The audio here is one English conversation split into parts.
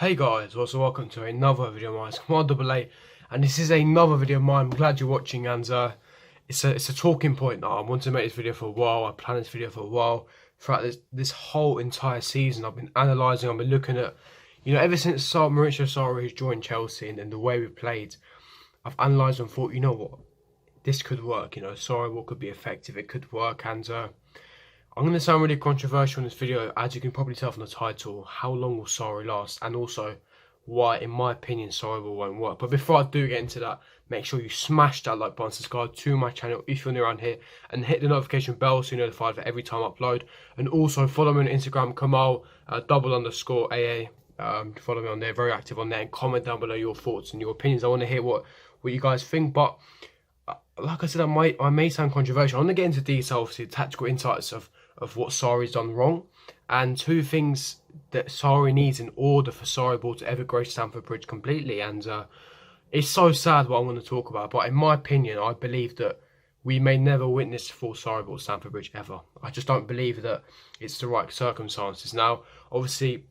Hey guys, also welcome to another video of mine. It's Command Double A, and this is another video of mine. I'm glad you're watching, and it's a talking point now. I wanted to make this video for a while. I planned this video for a while. Throughout this whole entire season, I've been analysing. I've been looking at, ever since Maurizio Sarri has joined Chelsea and the way we've played, I've analysed and thought, you know what, this could work. Sarri could be effective. It could work, and I'm going to sound really controversial in this video, as you can probably tell from the title. How long will Sarri last? And also, why, in my opinion, Sarri won't work. But before I do get into that, make sure you smash that like button, subscribe to my channel if you're new around here, and hit the notification bell so you're notified for every time I upload. And also follow me on Instagram, Kamal _AA. Follow me on there, very active on there, and comment down below your thoughts and your opinions. I want to hear what you guys think. But like I said, I may sound controversial. I want to get into detail, obviously, tactical insights of what Sarri's done wrong, and two things that Sarri needs in order for Sarriball to ever grace Stamford Bridge completely. And it's so sad what I'm going to talk about, but in my opinion, I believe that we may never witness full Sarriball at Stamford Bridge ever. I just don't believe that it's the right circumstances. Now, obviously,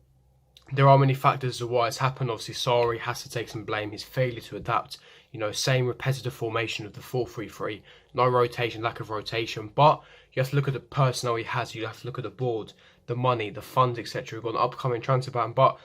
there are many factors of why it's happened. Obviously, Sarri has to take some blame. His failure to adapt, same repetitive formation of the 4-3-3, no rotation, lack of rotation. But you have to look at the personnel he has. You have to look at the board, the money, the funds, etc. We've got an upcoming transfer ban. But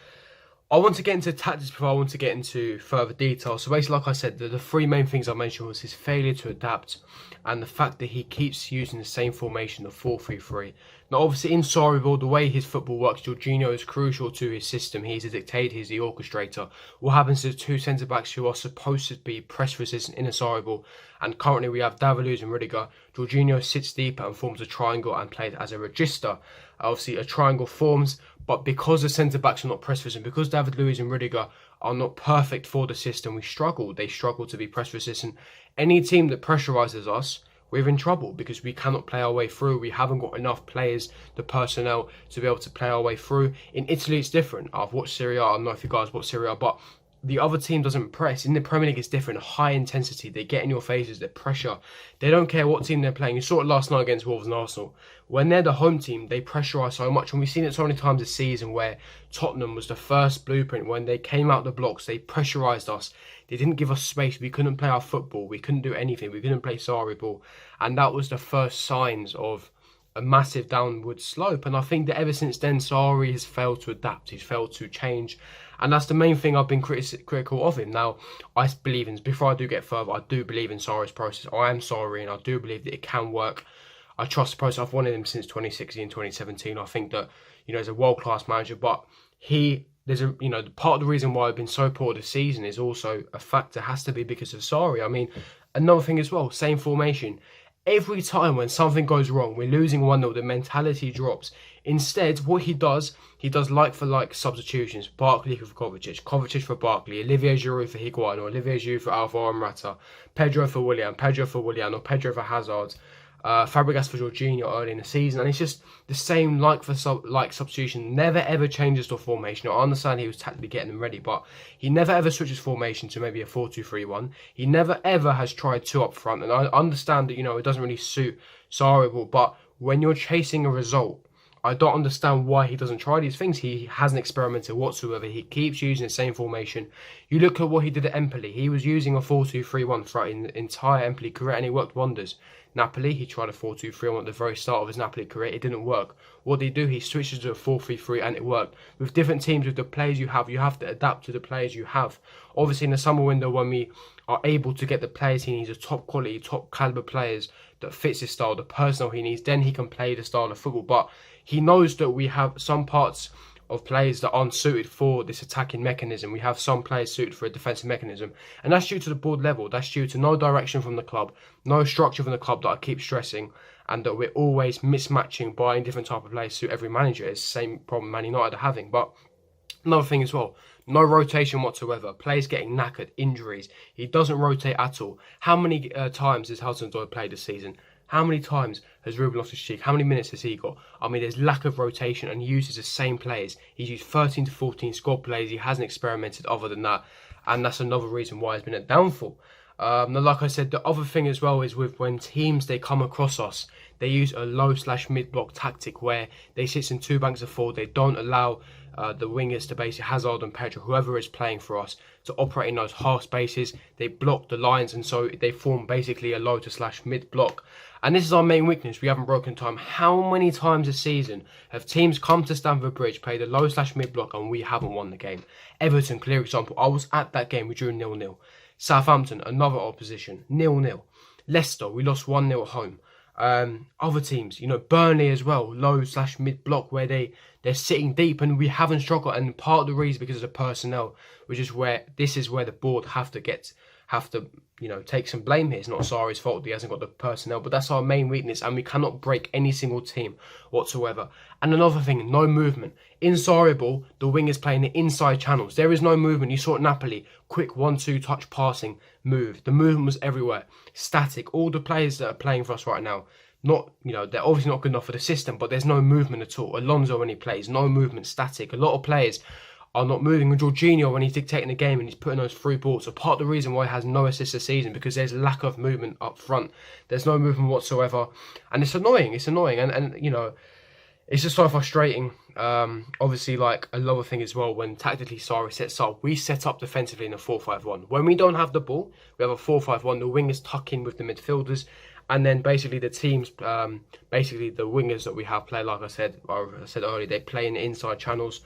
I want to get into tactics before I want to get into further detail. So basically, like I said, the three main things I mentioned was his failure to adapt and the fact that he keeps using the same formation, the 4-3-3. Now, obviously, in Sarriball, the way his football works, Jorginho is crucial to his system. He's the dictator, he's the orchestrator. What happens to the two centre-backs who are supposed to be press-resistant in a Sarriball, and currently we have David Luiz and Rudiger. Jorginho sits deeper and forms a triangle and plays as a register. Obviously, a triangle forms, but because the centre-backs are not press-resistant, because David Luiz and Rudiger are not perfect for the system, we struggle. They struggle to be press-resistant. Any team that pressurises us, we're in trouble because we cannot play our way through. We haven't got enough players, the personnel, to be able to play our way through. In Italy, it's different. I've watched Serie A. I don't know if you guys watch Serie A, but the other team doesn't press. In the Premier League, it's different. High intensity. They get in your faces. They pressure. They don't care what team they're playing. You saw it last night against Wolves and Arsenal. When they're the home team, they pressurise so much. And we've seen it so many times this season where Tottenham was the first blueprint. When they came out the blocks, they pressurised us. They didn't give us space. We couldn't play our football. We couldn't do anything. We couldn't play Sarri ball. And that was the first signs of a massive downward slope. And I think that ever since then, Sarri has failed to adapt. He's failed to change. And that's the main thing I've been critical of him. Now, I believe in, before I do get further, I do believe in Sarri's process. I am Sarri, and I do believe that it can work. I trust the process. I've wanted him since 2016, 2017. I think that, he's a world-class manager, but part of the reason why I've been so poor this season is also a factor, has to be because of Sarri. I mean, another thing as well, same formation. Every time when something goes wrong, we're losing 1-0, the mentality drops. Instead, what he does like-for-like substitutions. Barkley for Kovacic, Kovacic for Barkley, Olivier Giroud for Higuain, or Olivier Giroud for Alvaro Morata, Pedro for Willian, or Pedro for Hazard, Fabregas for Jorginho early in the season. And it's just the same like substitution. Never ever changes the formation. I understand he was tactically getting them ready, but he never ever switches formation to maybe a 4-2-3-1. He never ever has tried two up front. And I understand that, it doesn't really suit Sarri, but when you're chasing a result, I don't understand why he doesn't try these things. He hasn't experimented whatsoever. He keeps using the same formation. You look at what he did at Empoli. He was using a 4-2-3-1 throughout the entire Empoli career, and it worked wonders. Napoli, he tried a 4-2-3-1 at the very start of his Napoli career. It didn't work. What did he do? He switches to a 4-3-3, and it worked. With different teams, with the players you have to adapt to the players you have. Obviously, in the summer window, when we are able to get the players he needs, the top quality, top caliber players that fits his style, the personnel he needs, then he can play the style of football. But he knows that we have some parts of players that aren't suited for this attacking mechanism. We have some players suited for a defensive mechanism. And that's due to the board level. That's due to no direction from the club, no structure from the club that I keep stressing, and that we're always mismatching, buying different type of players to suit every manager. It's the same problem Man United are having. But another thing as well, no rotation whatsoever. Players getting knackered, injuries. He doesn't rotate at all. How many times has Hudson-Odoi played this season? How many times has Ruben Loftus-Cheek, how many minutes has he got? I mean, there's lack of rotation, and he uses the same players. He's used 13 to 14 squad players. He hasn't experimented other than that. And that's another reason why it's been a downfall. Now, like I said, the other thing as well is with when teams, they come across us, they use a low/mid block tactic where they sit in two banks of four. They don't allow the wingers to basically Hazard and Pedro, whoever is playing for us, to operate in those half spaces. They block the lines, and so they form basically a low to slash mid block. And this is our main weakness. We haven't broken time. How many times this season have teams come to Stamford Bridge, played a low slash mid block, and we haven't won the game? Everton, clear example. I was at that game. We drew 0-0. Southampton, another opposition, 0-0. Leicester, we lost 1-0 at home. Other teams, Burnley as well, low slash mid block, where they're sitting deep, and we haven't struggled. And part of the reason because of the personnel, which is where the board have to take some blame here. It's not Sarri's fault that he hasn't got the personnel, but that's our main weakness, and we cannot break any single team whatsoever. And another thing, no movement. In sarriball, the wingers playing the inside channels. There is no movement. You saw Napoli, quick 1-2 touch passing, move. The movement was everywhere. Static. All the players that are playing for us right now, they're obviously not good enough for the system, but there's no movement at all. Alonso, when he plays, no movement, static. A lot of players are not moving. And Jorginho, when he's dictating the game and he's putting those through balls, so part of the reason why he has no assists this season, because there's lack of movement up front. There's no movement whatsoever, and it's annoying. And it's just so frustrating. Obviously, like another thing as well, when tactically Sarri sets up, we set up defensively in a 4-5-1. When we don't have the ball, we have a 4-5-1. The wingers tuck in with the midfielders, and then basically the teams, basically the wingers that we have play, like I said earlier, they play in the inside channels.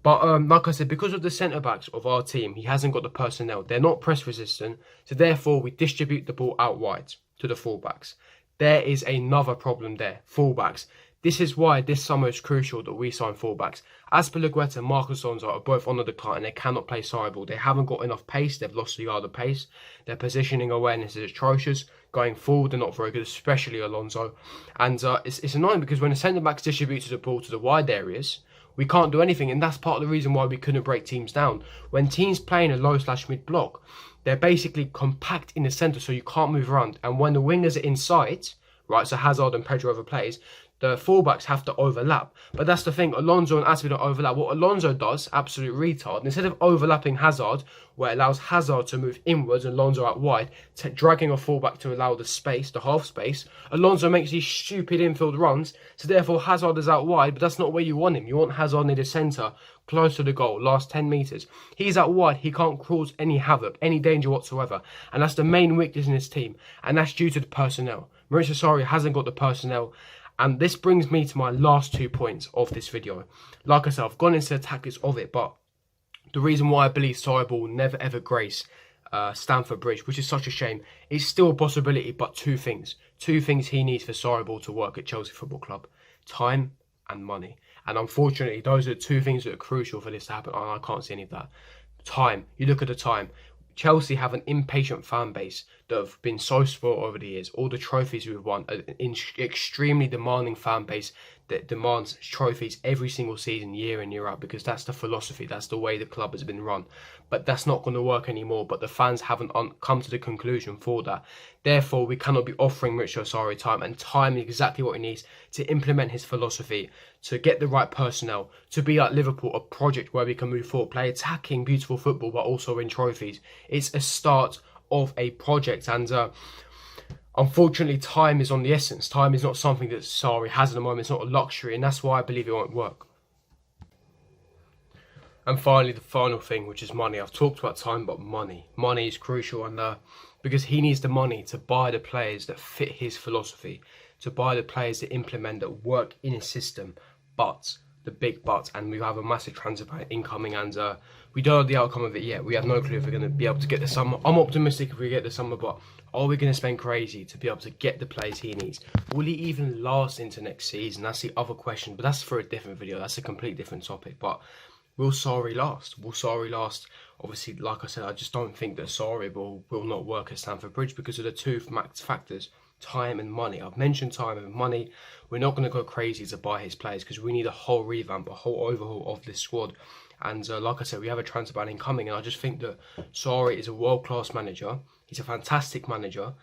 But like I said, because of the centre-backs of our team, he hasn't got the personnel. They're not press resistant, so therefore we distribute the ball out wide to the fullbacks. There is another problem there, fullbacks. This is why this summer is crucial that we sign fullbacks. Azpilicueta and Marcos Alonso are both on the decline, and they cannot play sarriball. They haven't got enough pace. They've lost the yard of pace. Their positioning awareness is atrocious. Going forward, they're not very good, especially Alonso. And it's annoying because when the centre-backs distribute the ball to the wide areas, we can't do anything, and that's part of the reason why we couldn't break teams down. When teams play in a low slash mid block, they're basically compact in the centre, so you can't move around. And when the wingers are inside, right, so Hazard and Pedro overplays, the fullbacks have to overlap. But that's the thing, Alonso and Azpi don't overlap. What Alonso does, absolute retard, instead of overlapping Hazard, where it allows Hazard to move inwards and Alonso out wide, dragging a fullback to allow the space, the half space, Alonso makes these stupid infield runs, so therefore Hazard is out wide, but that's not where you want him. You want Hazard near the centre, close to the goal, last 10 metres. He's out wide, he can't cause any havoc, any danger whatsoever. And that's the main weakness in his team, and that's due to the personnel. Mauricio Sarri hasn't got the personnel. And this brings me to my last 2 points of this video. Like I said, I've gone into the tactics of it, but the reason why I believe sarriball will never ever grace Stamford Bridge, which is such a shame, is still a possibility, but two things. Two things he needs for sarriball to work at Chelsea Football Club: time and money. And unfortunately, those are the two things that are crucial for this to happen, and I can't see any of that. Time. You look at the time. Chelsea have an impatient fan base that have been so spoiled over the years. All the trophies we've won, an extremely demanding fan base that demands trophies every single season, year in, year out, because that's the philosophy, that's the way the club has been run. But that's not going to work anymore, but the fans haven't come to the conclusion for that. Therefore, we cannot be offering Mauricio Sarri time, and time is exactly what he needs to implement his philosophy, to get the right personnel, to be like Liverpool, a project where we can move forward, play attacking, beautiful football, but also win trophies. It's a start of a project, and unfortunately, time is on the essence. Time is not something that Sarri has at the moment. It's not a luxury, and that's why I believe it won't work. And finally, the final thing, which is money. I've talked about time, but money. Money is crucial, and because he needs the money to buy the players that fit his philosophy, to buy the players that implement, that work in his system. But, the big but, and we have a massive transfer ban incoming, and we don't know the outcome of it yet. We have no clue if we're going to be able to get the summer. I'm optimistic if we get the summer, but are we going to spend crazy to be able to get the players he needs? Will he even last into next season? That's the other question, but that's for a different video. That's a complete different topic. But will Sarri last? Will Sarri last? Obviously, like I said, I just don't think that Sarri will not work at Stamford Bridge because of the two factors: time and money. I've mentioned time and money. We're not going to go crazy to buy his players because we need a whole revamp, a whole overhaul of this squad. And like I said, we have a transfer ban incoming, and I just think that Sarri is a world-class manager. He's a fantastic manager,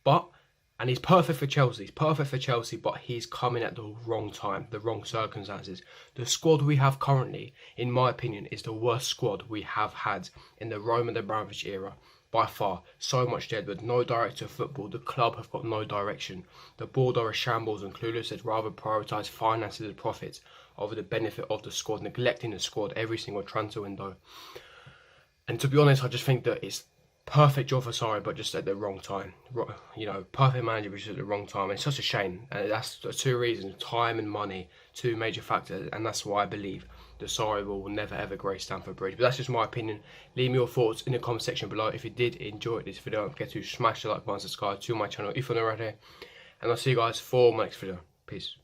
and he's perfect for Chelsea. He's perfect for Chelsea, but he's coming at the wrong time, the wrong circumstances. The squad we have currently, in my opinion, is the worst squad we have had in the Roman Abramovich era. By far, so much dead with no director of football. The club have got no direction. The board are a shambles, and Clueless has rather prioritise finances and profits over the benefit of the squad, neglecting the squad every single transfer window. And to be honest, I just think that it's perfect job for Sarri, but just at the wrong time. You know, perfect manager, but just at the wrong time. And it's such a shame. And that's two reasons: time and money, two major factors. And that's why I believe that Sarri will never ever grace Stamford Bridge. But that's just my opinion. Leave me your thoughts in the comment section below. If you did enjoy this video, don't forget to smash the like button, subscribe to my channel if you're not already. And I'll see you guys for my next video. Peace.